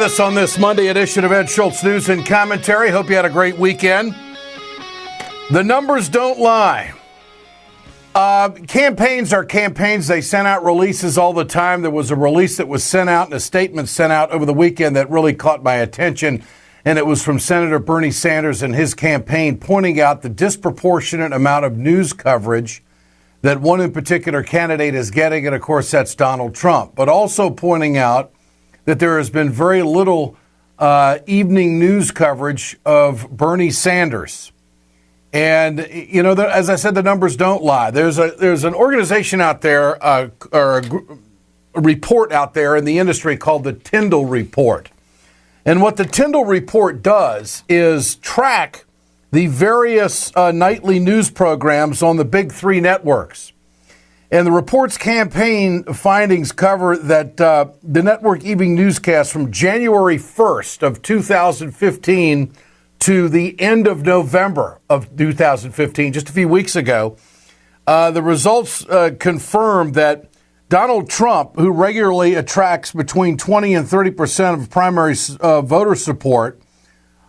us on this Monday edition of Ed Schultz News and Commentary. Hope you had a great weekend. The numbers don't lie. Campaigns are campaigns. They send out releases all the time. There was a release that was sent out and a statement sent out over the weekend that really caught my attention, and it was from Senator Bernie Sanders and his campaign pointing out the disproportionate amount of news coverage that one in particular candidate is getting, and of course that's Donald Trump, but also pointing out that there has been very little evening news coverage of Bernie Sanders. And, you know, as I said, the numbers don't lie. There's an organization out there, or a report out there in the industry called the Tyndall Report. And what the Tyndall Report does is track the various nightly news programs on the big three networks. And the report's campaign findings cover that the network evening newscast from January 1st of 2015 to the end of November of 2015, just a few weeks ago, the results confirm that Donald Trump, who regularly attracts between 20 and 30% of primary voter support,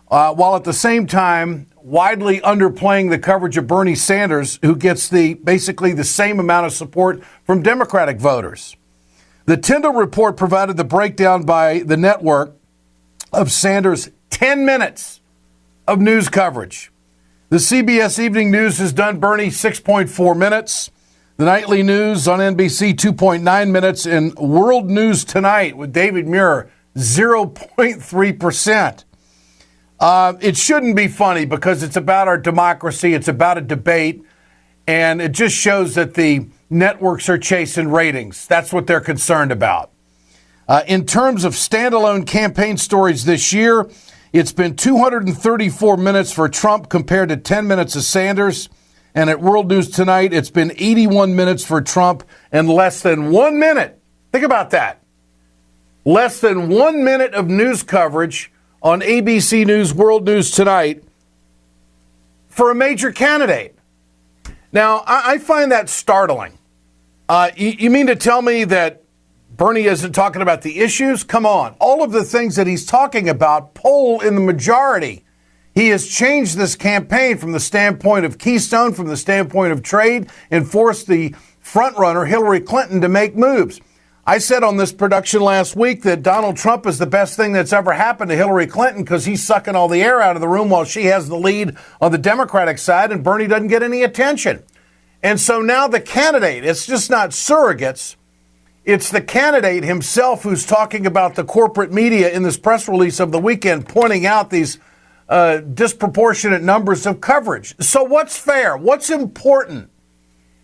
while at the same time widely underplaying the coverage of Bernie Sanders, who gets basically the same amount of support from Democratic voters. The Tyndall Report provided the breakdown by the network of Sanders' 10 minutes of news coverage. The CBS Evening News has done Bernie 6.4 minutes. The Nightly News on NBC 2.9 minutes. And World News Tonight with David Muir 0.3%. It shouldn't be funny because it's about our democracy. It's about a debate. And it just shows that the networks are chasing ratings. That's what they're concerned about. In terms of standalone campaign stories this year, it's been 234 minutes for Trump compared to 10 minutes of Sanders. And at World News Tonight, it's been 81 minutes for Trump and less than 1 minute. Think about that. Less than 1 minute of news coverage on ABC News, World News Tonight for a major candidate. Now, I find that startling. You mean to tell me that Bernie isn't talking about the issues? Come on. All of the things that he's talking about poll in the majority. He has changed this campaign from the standpoint of Keystone, from the standpoint of trade, and forced the frontrunner, Hillary Clinton, to make moves. I said on this production last week that Donald Trump is the best thing that's ever happened to Hillary Clinton because he's sucking all the air out of the room while she has the lead on the Democratic side and Bernie doesn't get any attention. And so now the candidate, it's just not surrogates. It's the candidate himself who's talking about the corporate media in this press release of the weekend, pointing out these disproportionate numbers of coverage. So what's fair? What's important?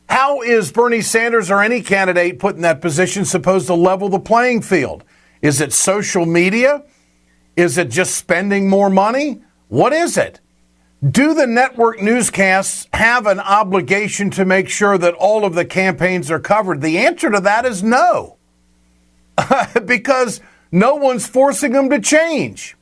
How is Bernie Sanders or any candidate put in that position supposed to level the playing field? Is it social media? Is it just spending more money? What is it? Do the network newscasts have an obligation to make sure that all of the campaigns are covered? The answer to that is no, because no one's forcing them to change.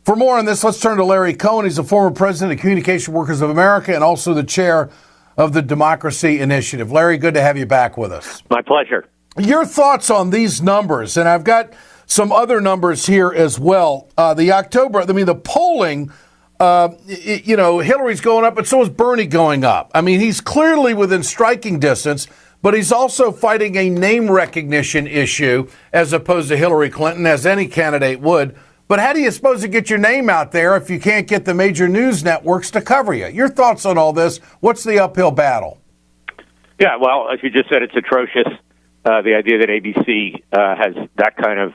For more on this, let's turn to Larry Cohen. He's a former president of Communication Workers of America and also the chair of the Democracy Initiative. Larry, good to have you back with us. My pleasure. Your thoughts on these numbers, and I've got some other numbers here as well. The polling, Hillary's going up, but so is Bernie going up. I mean, he's clearly within striking distance, but he's also fighting a name recognition issue as opposed to Hillary Clinton, as any candidate would. But how do you suppose to get your name out there if you can't get the major news networks to cover you? Your thoughts on all this? What's the uphill battle? Yeah, well, as you just said, it's atrocious. The idea that ABC has that kind of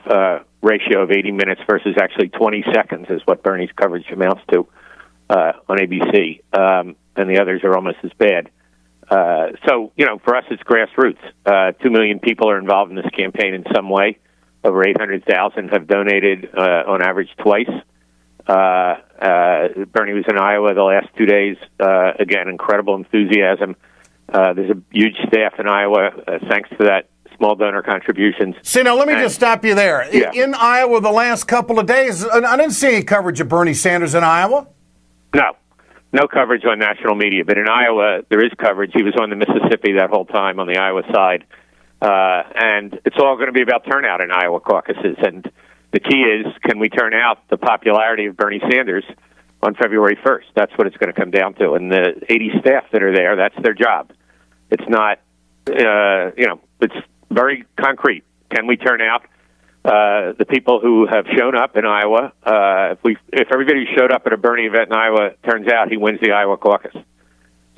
ratio of 80 minutes versus actually 20 seconds is what Bernie's coverage amounts to on ABC, and the others are almost as bad. So, for us, it's grassroots. 2 million people are involved in this campaign in some way. Over 800,000 have donated on average twice. Bernie was in Iowa the last 2 days. Again, incredible enthusiasm. There's a huge staff in Iowa, thanks to that small donor contributions. See, now, let me just stop you there. Yeah. In Iowa the last couple of days, I didn't see any coverage of Bernie Sanders in Iowa. No coverage on national media. But in Iowa, there is coverage. He was on the Mississippi that whole time on the Iowa side. And it's all going to be about turnout in Iowa caucuses. And The key is, can we turn out the popularity of Bernie Sanders on February 1st? That's what it's going to come down to. And the 80 staff that are there, that's their job. It's not, it's very concrete. Can we turn out the people who have shown up in Iowa? If everybody who showed up at a Bernie event in Iowa turns out, he wins the Iowa caucus.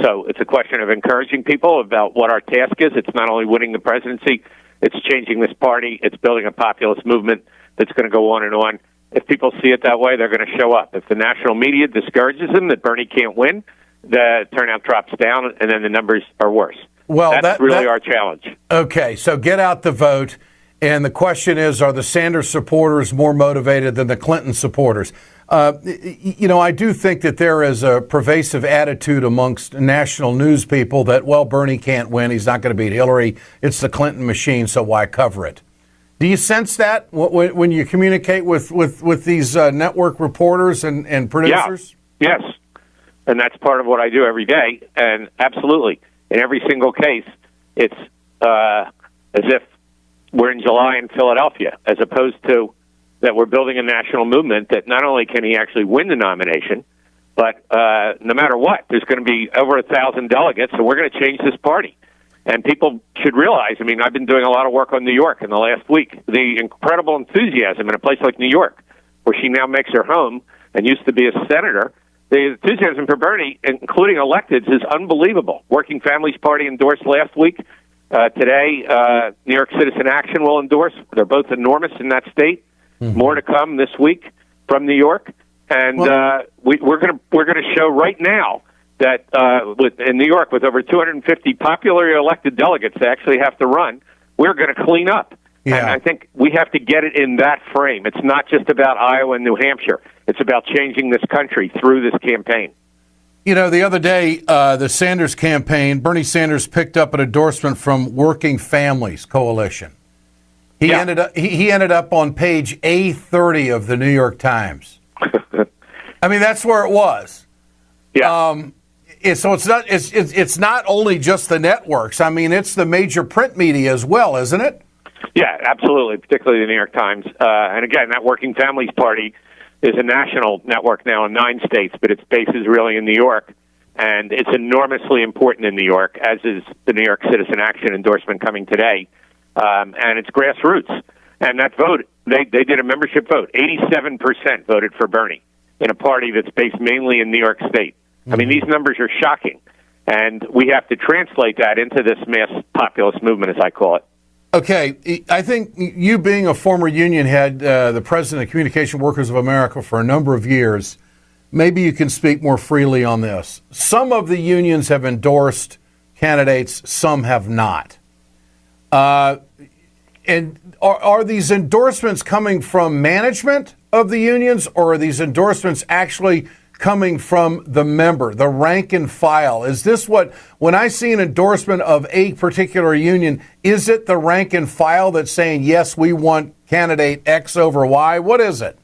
So it's a question of encouraging people about what our task is. It's not only winning the presidency, it's changing this party. It's building a populist movement that's going to go on and on. If people see it that way, they're going to show up. If the national media discourages them that Bernie can't win, the turnout drops down, and then the numbers are worse. Well, that's really our challenge. Okay, so get out the vote. And the question is, are the Sanders supporters more motivated than the Clinton supporters? I do think that there is a pervasive attitude amongst national news people that, well, Bernie can't win. He's not going to beat Hillary. It's the Clinton machine, so why cover it? Do you sense that when you communicate with these network reporters and producers? Yeah. Yes, and that's part of what I do every day. And absolutely, in every single case, it's as if we're in July in Philadelphia, as opposed to that we're building a national movement that not only can he actually win the nomination, but no matter what, there's going to be over 1,000 delegates, and we're going to change this party. And people should realize, I mean, I've been doing a lot of work on New York in the last week, the incredible enthusiasm in a place like New York, where she now makes her home and used to be a senator. The enthusiasm for Bernie, including electeds, is unbelievable. Working Families Party endorsed last week. Today, New York Citizen Action will endorse. They're both enormous in that state. Mm-hmm. More to come this week from New York, and we're going to show right now that in New York, with over 250 popularly elected delegates that actually have to run, we're going to clean up. Yeah. And I think we have to get it in that frame. It's not just about Iowa and New Hampshire. It's about changing this country through this campaign. You know, the other day, the Sanders campaign, Bernie Sanders picked up an endorsement from Working Families Coalition. He ended up on page A30 of the New York Times. I mean, that's where it was. Yeah. So it's not only just the networks. I mean, it's the major print media as well, isn't it? Yeah, absolutely. Particularly the New York Times. And again, that Working Families Party is a national network now in 9 states, but its base is really in New York. And it's enormously important in New York, as is the New York Citizen Action endorsement coming today. And it's grassroots. And that vote, they did a membership vote. 87% voted for Bernie in a party that's based mainly in New York State. I mean, these numbers are shocking. And we have to translate that into this mass populist movement, as I call it. Okay, I think you being a former union head, the president of Communication Workers of America for a number of years, maybe you can speak more freely on this. Some of the unions have endorsed candidates, some have not. And are these endorsements coming from management of the unions, or are these endorsements actually coming from the member, the rank and file? Is this when I see an endorsement of a particular union, is it the rank and file that's saying, yes, we want candidate X over Y? What is it?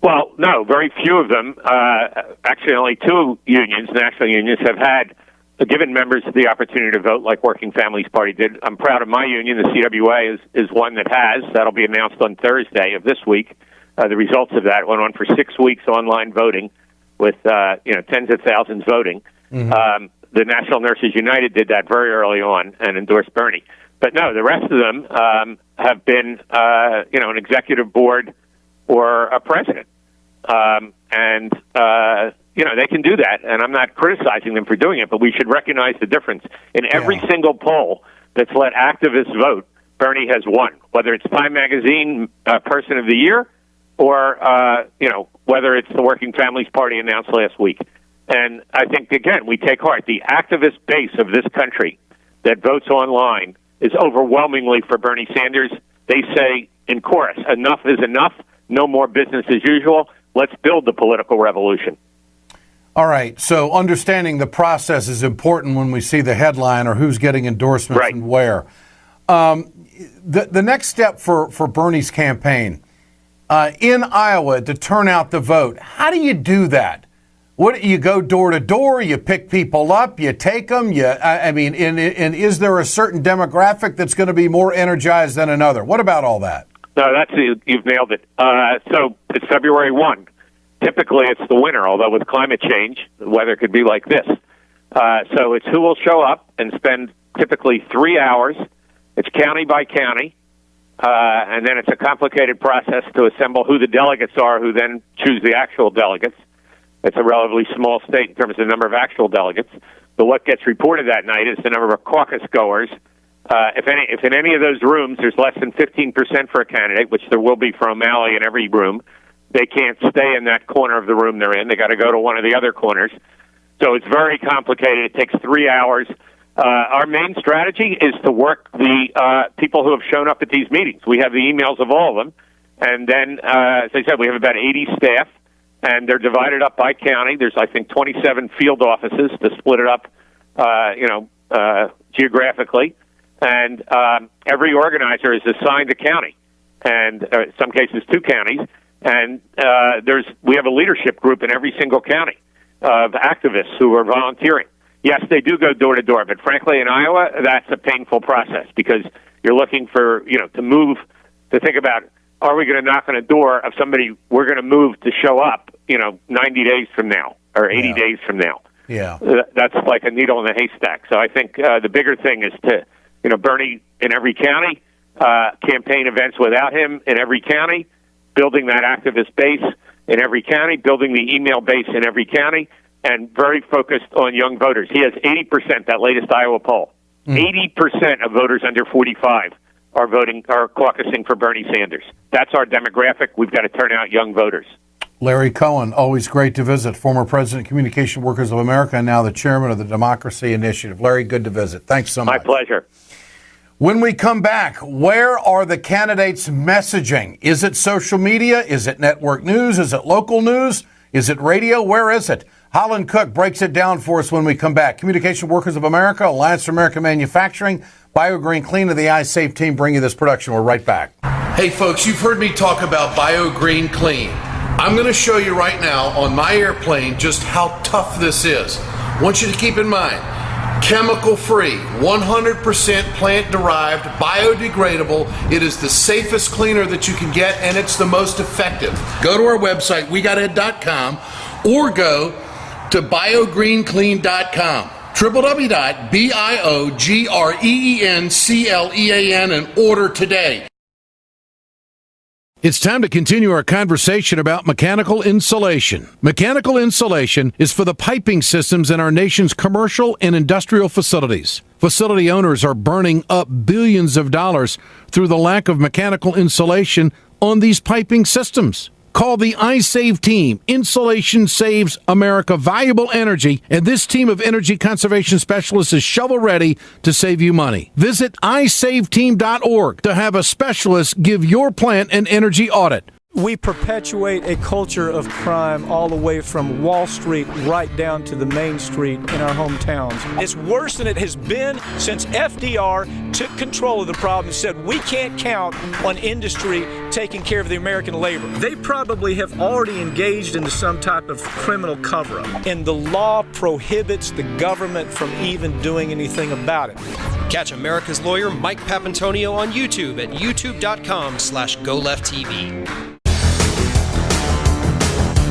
Well, no, very few of them. Actually, only 2 unions, national unions, have given members the opportunity to vote like Working Families Party did. I'm proud of my union. The CWA is one that has. That'll be announced on Thursday of this week. The results of that went on for 6 weeks, online voting with tens of thousands voting. Mm-hmm. The National Nurses United did that very early on and endorsed Bernie. But no, the rest of them have been an executive board or a president, they can do that. And I'm not criticizing them for doing it, but we should recognize the difference. In every single poll that's let activists vote, Bernie has won, whether it's Time Magazine Person of the Year, or, whether it's the Working Families Party announced last week. And I think, again, we take heart. The activist base of this country that votes online is overwhelmingly for Bernie Sanders. They say in chorus, enough is enough, no more business as usual. Let's build the political revolution. All right, so understanding the process is important when we see the headline or who's getting endorsements and where. The next step for Bernie's campaign, in Iowa to turn out the vote. How do you do that? What, you go door to door, you pick people up, you take them, and is there a certain demographic that's going to be more energized than another? What about all that? No, you've nailed it. So it's February 1. Typically, it's the winter, although with climate change, the weather could be like this. So it's who will show up and spend typically 3 hours. It's county by county, and then it's a complicated process to assemble who the delegates are, who then choose the actual delegates. It's a relatively small state in terms of the number of actual delegates. But what gets reported that night is the number of caucus goers. If in any of those rooms there's less than 15% for a candidate, which there will be for O'Malley in every room, they can't stay in that corner of the room they're in. They got to go to one of the other corners. So it's very complicated. It takes 3 hours. Our main strategy is to work the people who have shown up at these meetings. We have the emails of all of them. And then, as I said, we have about 80 staff, and they're divided up by county. There's, I think, 27 field offices to split it up, geographically. And every organizer is assigned a county, and in some cases 2 counties. And we have a leadership group in every single county of activists who are volunteering. Yes, they do go door to door, but frankly, in Iowa, that's a painful process because you're looking for, to think about, are we going to knock on a door of somebody we're going to move to show up, 90 days from now or 80 days from now? Yeah. That's like a needle in a haystack. So I think the bigger thing is to, Bernie in every county, campaign events without him in every county, building that activist base in every county, building the email base in every county, and very focused on young voters. He has 80%, that latest Iowa poll. 80% of voters under 45 are caucusing for Bernie Sanders. That's our demographic. We've got to turn out young voters. Larry Cohen, always great to visit. Former President of Communication Workers of America and now the chairman of the Democracy Initiative. Larry, good to visit. Thanks so much. My pleasure. When we come back, where are the candidates messaging? Is it social media? Is it network news? Is it local news? Is it radio? Where is it? Holland Cooke breaks it down for us when we come back. Communication Workers of America, Alliance for American Manufacturing, BioGreen Clean, and the iSafe team bring you this production. We're right back. Hey, folks, you've heard me talk about BioGreen Clean. I'm going to show you right now on my airplane just how tough this is. I want you to keep in mind, chemical-free, 100% plant-derived, biodegradable. It is the safest cleaner that you can get, and it's the most effective. Go to our website, wegotit.com, or go to biogreenclean.com. www.biogreenclean and order today. It's time to continue our conversation about mechanical insulation. Mechanical insulation is for the piping systems in our nation's commercial and industrial facilities. Facility owners are burning up billions of dollars through the lack of mechanical insulation on these piping systems. Call the iSave team. Insulation saves America valuable energy, and this team of energy conservation specialists is shovel-ready to save you money. Visit iSaveTeam.org to have a specialist give your plant an energy audit. We perpetuate a culture of crime all the way from Wall Street right down to the main street in our hometowns. It's worse than it has been since FDR took control of the problem and said we can't count on industry taking care of the American labor. They probably have already engaged into some type of criminal cover-up, and the law prohibits the government from even doing anything about it. Catch America's lawyer Mike Papantonio on YouTube at youtube.com/GoLeftTV.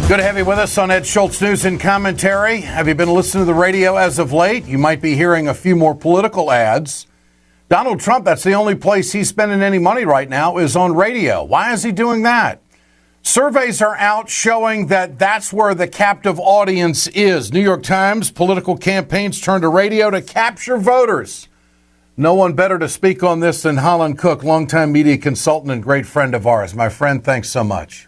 Good to have you with us on Ed Schultz News and Commentary. Have you been listening to the radio as of late? You might be hearing a few more political ads. Donald Trump, that's the only place he's spending any money right now, is on radio. Why is he doing that? Surveys are out showing that that's where the captive audience is. New York Times, political campaigns turn to radio to capture voters. No one better to speak on this than Holland Cooke, longtime media consultant and great friend of ours. My friend, thanks so much.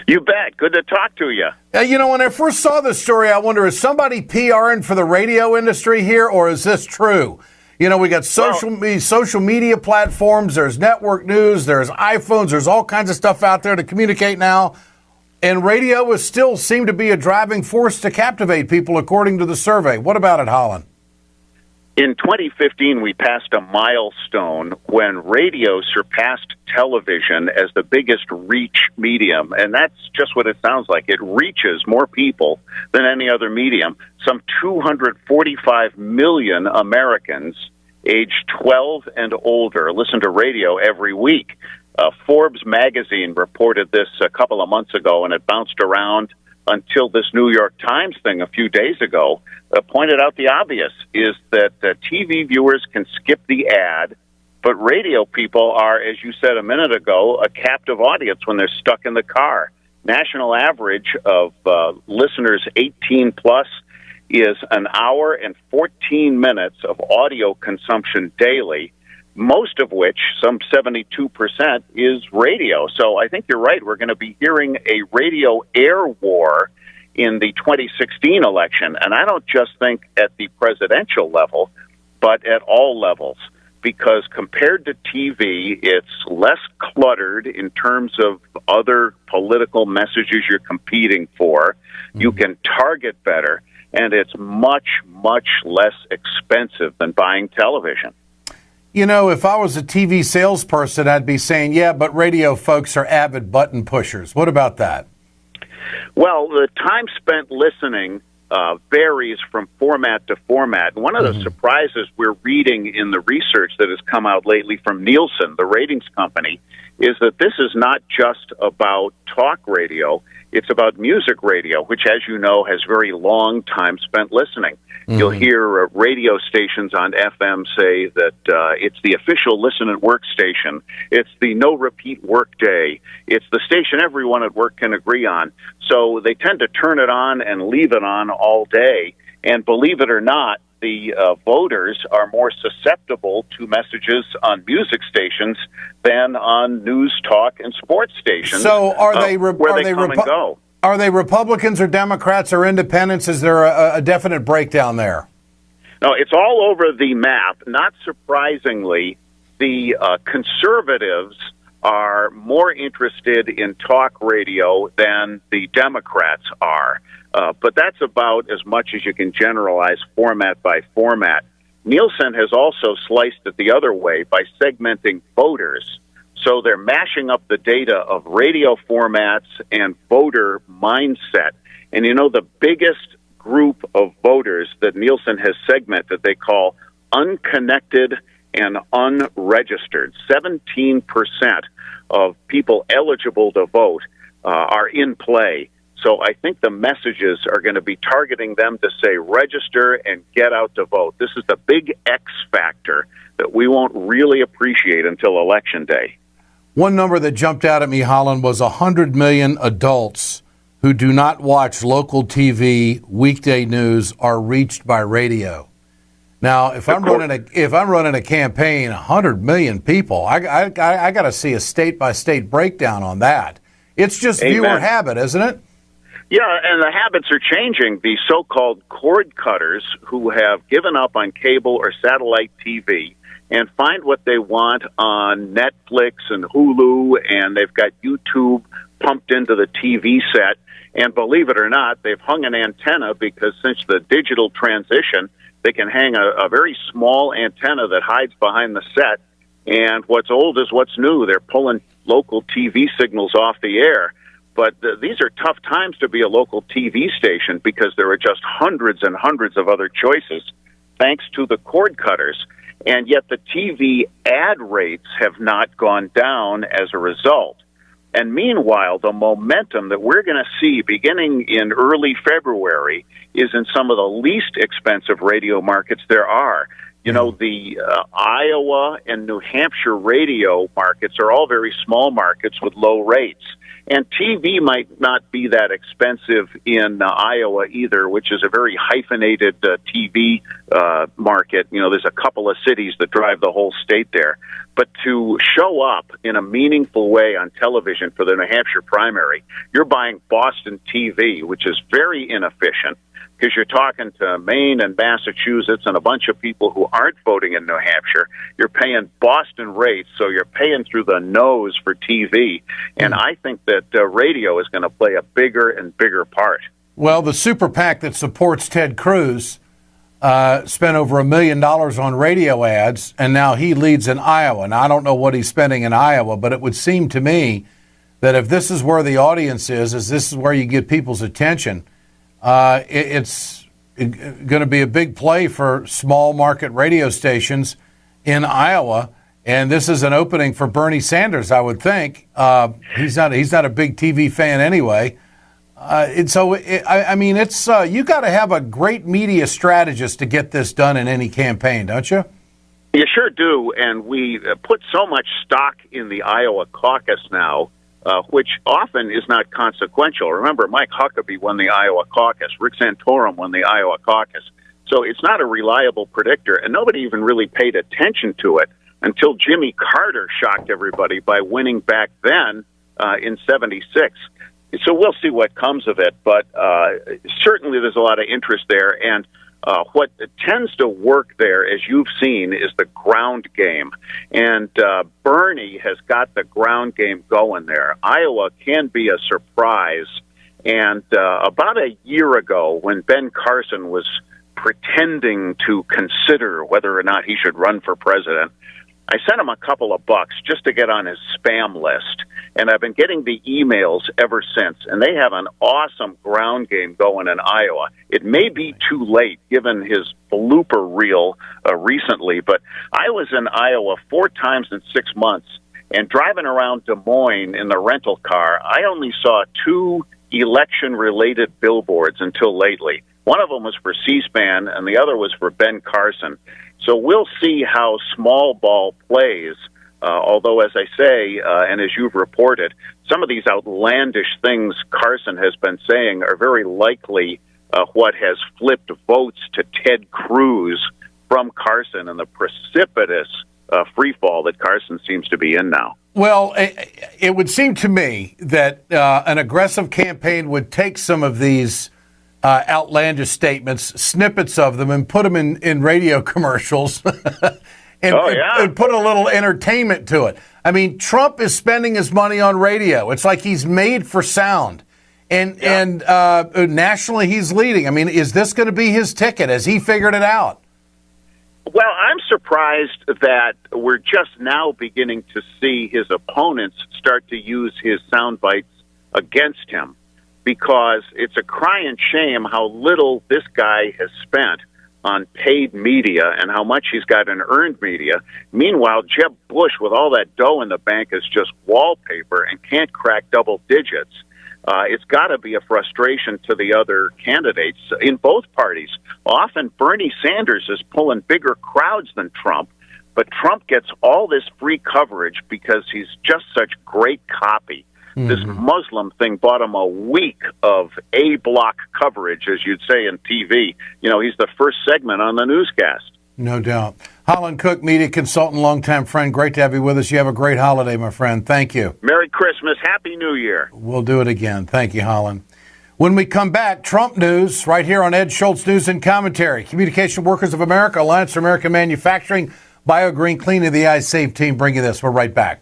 You bet. Good to talk to you. When I first saw this story, I wonder, is somebody PRing for the radio industry here, or is this true? We got social media platforms, there's network news, there's iPhones, there's all kinds of stuff out there to communicate now. And radio is still seem to be a driving force to captivate people, according to the survey. What about it, Holland? In 2015, we passed a milestone when radio surpassed television as the biggest reach medium, and that's just what it sounds like. It reaches more people than any other medium. Some 245 million Americans aged 12 and older listen to radio every week. Forbes magazine reported this a couple of months ago, and it bounced around until this New York Times thing a few days ago pointed out the obvious, is that TV viewers can skip the ad, but radio people are, as you said a minute ago, a captive audience when they're stuck in the car. National average of listeners 18 plus is an hour and 14 minutes of audio consumption daily, most of which, some 72%, is radio. So I think you're right. We're going to be hearing a radio air war in the 2016 election. And I don't just think at the presidential level, but at all levels. Because compared to TV, it's less cluttered in terms of other political messages you're competing for. You can target better, and it's much, much less expensive than buying television. You know, if I was a TV salesperson, I'd be saying, yeah, but radio folks are avid button pushers. What about that? Well, the time spent listening varies from format to format. And one of the surprises we're reading in the research that has come out lately from Nielsen, the ratings company, is that this is not just about talk radio. It's about music radio, which, as you know, has very long time spent listening. You'll hear radio stations on FM say that it's the official listen at work station. It's the no repeat work day. It's the station everyone at work can agree on. So they tend to turn it on and leave it on all day. And believe it or not, the voters are more susceptible to messages on music stations than on news, talk, and sports stations. So are they where they come and go? Are they Republicans or Democrats or independents? Is there a definite breakdown there? No, it's all over the map. Not surprisingly, the conservatives are more interested in talk radio than the Democrats are. But that's about as much as you can generalize format by format. Nielsen has also sliced it the other way by segmenting voters. So they're mashing up the data of radio formats and voter mindset. And you know, the biggest group of voters that Nielsen has segmented, they call unconnected and unregistered. 17% of people eligible to vote are in play. So I think the messages are going to be targeting them to say register and get out to vote. This is the big X factor that we won't really appreciate until Election Day. One number that jumped out at me, Holland, was 100 million adults who do not watch local TV, weekday news, are reached by radio. Now, if I'm running a campaign, 100 million people, I got to see a state-by-state breakdown on that. It's just viewer habit, isn't it? Yeah, and the habits are changing. The so-called cord cutters who have given up on cable or satellite TV and find what they want on Netflix and Hulu, and they've got YouTube pumped into the TV set. And believe it or not, they've hung an antenna because since the digital transition, they can hang a very small antenna that hides behind the set. And what's old is what's new. They're pulling local TV signals off the air. But these are tough times to be a local TV station because there are just hundreds and hundreds of other choices thanks to the cord cutters. And yet the TV ad rates have not gone down as a result. And meanwhile, the momentum that we're going to see beginning in early February is in some of the least expensive radio markets there are. You know, the Iowa and New Hampshire radio markets are all very small markets with low rates. And TV might not be that expensive in Iowa either, which is a very hyphenated TV market. You know, there's a couple of cities that drive the whole state there. But to show up in a meaningful way on television for the New Hampshire primary, you're buying Boston TV, which is very inefficient because you're talking to Maine and Massachusetts and a bunch of people who aren't voting in New Hampshire. You're paying Boston rates, so you're paying through the nose for TV. And I think that radio is going to play a bigger and bigger part. Well, the super PAC that supports Ted Cruz spent over $1 million on radio ads, and now he leads in Iowa. Now, I don't know what he's spending in Iowa, but it would seem to me that if this is where the audience is this is where you get people's attention, it's going to be a big play for small market radio stations in Iowa. And this is an opening for Bernie Sanders, I would think. He's not a big TV fan anyway. And so, I mean, it's you got to have a great media strategist to get this done in any campaign, don't you? You sure do, and we put so much stock in the Iowa caucus now, which often is not consequential. Remember, Mike Huckabee won the Iowa caucus. Rick Santorum won the Iowa caucus. So it's not a reliable predictor, and nobody even really paid attention to it until Jimmy Carter shocked everybody by winning back then in '76. So we'll see what comes of it, but certainly there's a lot of interest there, and what tends to work there, as you've seen, is the ground game. And Bernie has got the ground game going there. Iowa can be a surprise. And about a year ago, when Ben Carson was pretending to consider whether or not he should run for president, I sent him a couple of bucks just to get on his spam list, and I've been getting the emails ever since, and they have an awesome ground game going in Iowa. It may be too late, given his blooper reel recently, but I was in Iowa 4 times in 6 months, and driving around Des Moines in the rental car, I only saw 2 election-related billboards until lately. One of them was for C-SPAN, and the other was for Ben Carson. So we'll see how small ball plays, although, as I say, and as you've reported, some of these outlandish things Carson has been saying are very likely what has flipped votes to Ted Cruz from Carson and the precipitous free fall that Carson seems to be in now. Well, it would seem to me that an aggressive campaign would take some of these outlandish statements, snippets of them, and put them in radio commercials and put a little entertainment to it. I mean, Trump is spending his money on radio. It's like he's made for sound. And nationally, he's leading. I mean, is this going to be his ticket? Has he figured it out? Well, I'm surprised that we're just now beginning to see his opponents start to use his sound bites against him, because it's a crying shame how little this guy has spent on paid media and how much he's got in earned media. Meanwhile, Jeb Bush, with all that dough in the bank, is just wallpaper and can't crack double digits. It's got to be a frustration to the other candidates in both parties. Often Bernie Sanders is pulling bigger crowds than Trump, but Trump gets all this free coverage because he's just such great copy. This Muslim thing bought him a week of A-block coverage, as you'd say in TV. You know, he's the first segment on the newscast. No doubt. Holland Cooke, media consultant, longtime friend. Great to have you with us. You have a great holiday, my friend. Thank you. Merry Christmas. Happy New Year. We'll do it again. Thank you, Holland. When we come back, Trump news right here on Ed Schultz News and Commentary. Communication Workers of America, Alliance for American Manufacturing, BioGreen, Clean of the Eye Save team bring you this. We're right back.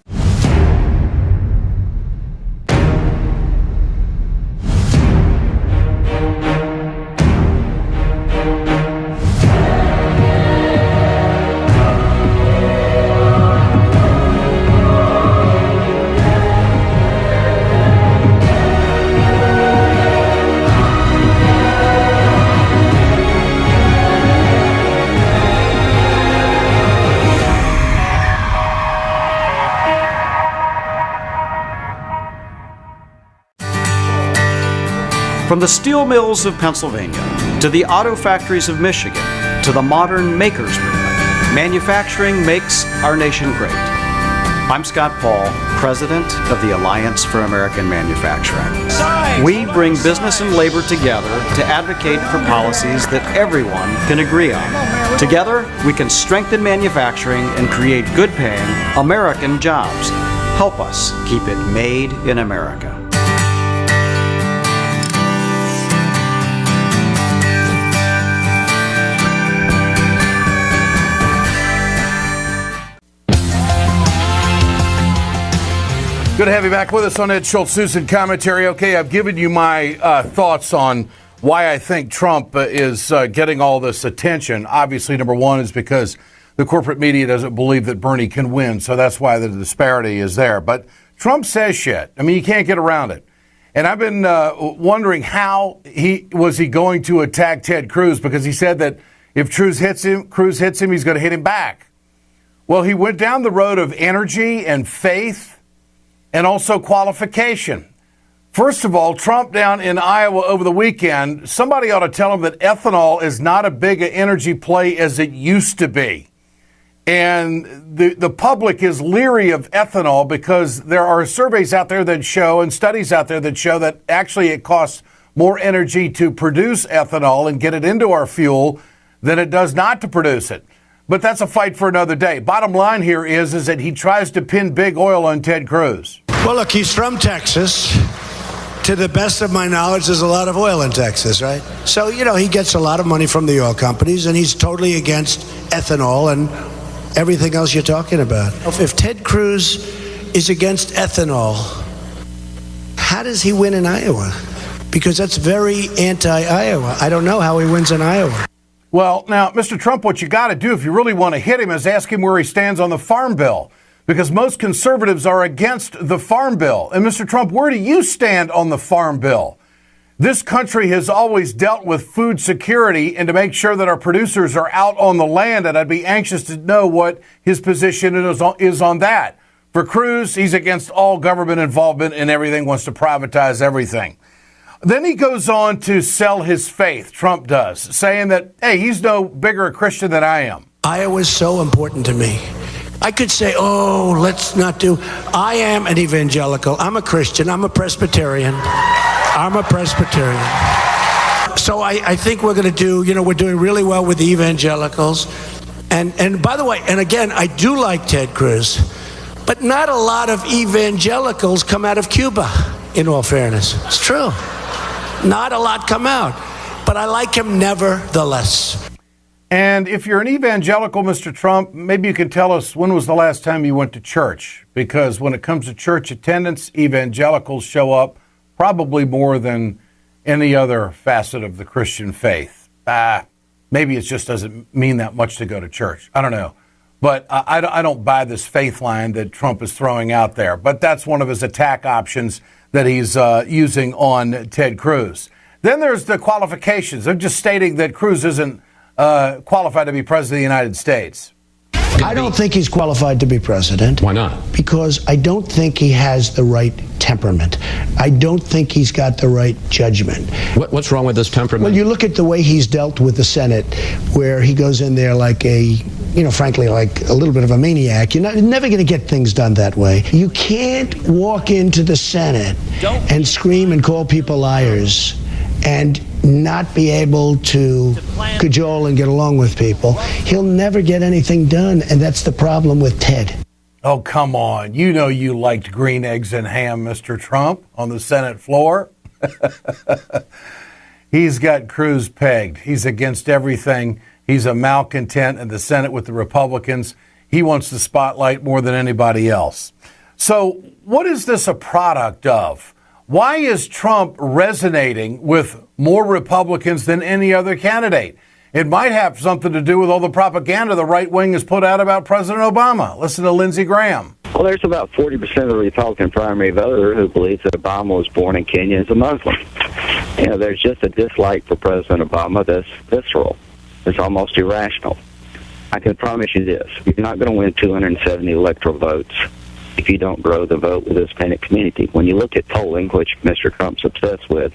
From the steel mills of Pennsylvania, to the auto factories of Michigan, to the modern makers movement, manufacturing makes our nation great. I'm Scott Paul, president of the Alliance for American Manufacturing. We bring business and labor together to advocate for policies that everyone can agree on. Together, we can strengthen manufacturing and create good-paying American jobs. Help us keep it made in America. Good to have you back with us on Ed Schultz News and Commentary. Okay, I've given you my thoughts on why I think Trump is getting all this attention. Obviously, number one is because the corporate media doesn't believe that Bernie can win, so that's why the disparity is there. But Trump says shit. I mean, you can't get around it. And I've been wondering how he going to attack Ted Cruz, because he said that if Cruz hits him, he's going to hit him back. Well, he went down the road of energy and faith and also qualification. First of all, Trump down in Iowa over the weekend, somebody ought to tell him that ethanol is not a big energy play as it used to be. And the public is leery of ethanol because there are surveys out there that show and studies out there that show that actually it costs more energy to produce ethanol and get it into our fuel than it does not to produce it. But that's a fight for another day. Bottom line here is that he tries to pin big oil on Ted Cruz. Well, look, he's from Texas. To the best of my knowledge, there's a lot of oil in Texas, right? So, he gets a lot of money from the oil companies, and he's totally against ethanol and everything else you're talking about. If Ted Cruz is against ethanol, how does he win in Iowa? Because that's very anti-Iowa. I don't know how he wins in Iowa. Well, now, Mr. Trump, what you got to do if you really want to hit him is ask him where he stands on the farm bill. Because most conservatives are against the farm bill. And Mr. Trump, where do you stand on the farm bill? This country has always dealt with food security and to make sure that our producers are out on the land. And I'd be anxious to know what his position is on that. For Cruz, he's against all government involvement and everything, wants to privatize everything. Then he goes on to sell his faith, Trump does, saying that, hey, he's no bigger a Christian than I am. Iowa's so important to me. I could say, let's not do. I am an evangelical. I'm a Christian. I'm a Presbyterian. So I think we're going to do, we're doing really well with the evangelicals. And by the way, and again, I do like Ted Cruz, but not a lot of evangelicals come out of Cuba, in all fairness. It's true. Not a lot come out, but I like him nevertheless. And if you're an evangelical, Mr. Trump, maybe you can tell us when was the last time you went to church? Because when it comes to church attendance, evangelicals show up probably more than any other facet of the Christian faith. Maybe it just doesn't mean that much to go to church. I don't know. But I don't buy this faith line that Trump is throwing out there. But that's one of his attack options that he's using on Ted Cruz. Then there's the qualifications. I'm just stating that Cruz isn't qualified to be president of the United States. I don't think he's qualified to be president. Why not? Because I don't think he has the right temperament. I don't think he's got the right judgment. What's wrong with this temperament? Well, you look at the way he's dealt with the Senate, where he goes in there like frankly, like a little bit of a maniac. You're never going to get things done that way. You can't walk into the Senate and scream and call people liars and not be able to cajole and get along with people. He'll never get anything done, and that's the problem with Ted. Oh, come on. You know you liked green eggs and ham, Mr. Trump, on the Senate floor. He's got Cruz pegged. He's against everything. He's a malcontent in the Senate with the Republicans. He wants the spotlight more than anybody else. So what is this a product of? Why is Trump resonating with more Republicans than any other candidate? It might have something to do with all the propaganda the right wing has put out about President Obama. Listen to Lindsey Graham. Well, there's about 40% of the Republican primary voter who believes that Obama was born in Kenya as a Muslim. There's just a dislike for President Obama that's visceral. It's almost irrational. I can promise you this. You're not going to win 270 electoral votes if you don't grow the vote with the Hispanic community. When you look at polling, which Mr. Trump's obsessed with,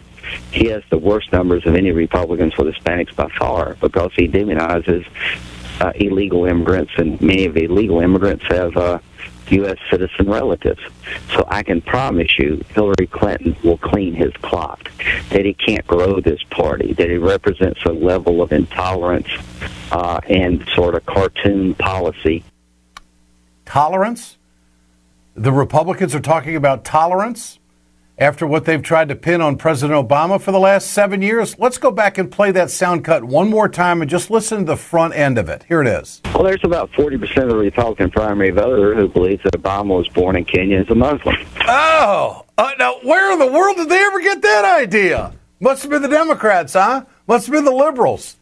he has the worst numbers of any Republicans with Hispanics by far because he demonizes illegal immigrants, and many of the illegal immigrants have U.S. citizen relatives. So I can promise you Hillary Clinton will clean his clock, that he can't grow this party, that he represents a level of intolerance and sort of cartoon policy. Tolerance? The Republicans are talking about tolerance after what they've tried to pin on President Obama for the last 7 years. Let's go back and play that sound cut one more time and just listen to the front end of it. Here it is. Well, there's about 40% of the Republican primary voter who believes that Obama was born in Kenya as a Muslim. Oh, now where in the world did they ever get that idea? Must have been the Democrats, huh? Must have been the liberals.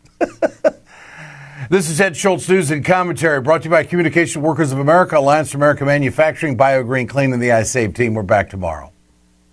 This is Ed Schultz News and Commentary, brought to you by Communication Workers of America, Alliance for American Manufacturing, BioGreen Clean, and the iSave team. We're back tomorrow.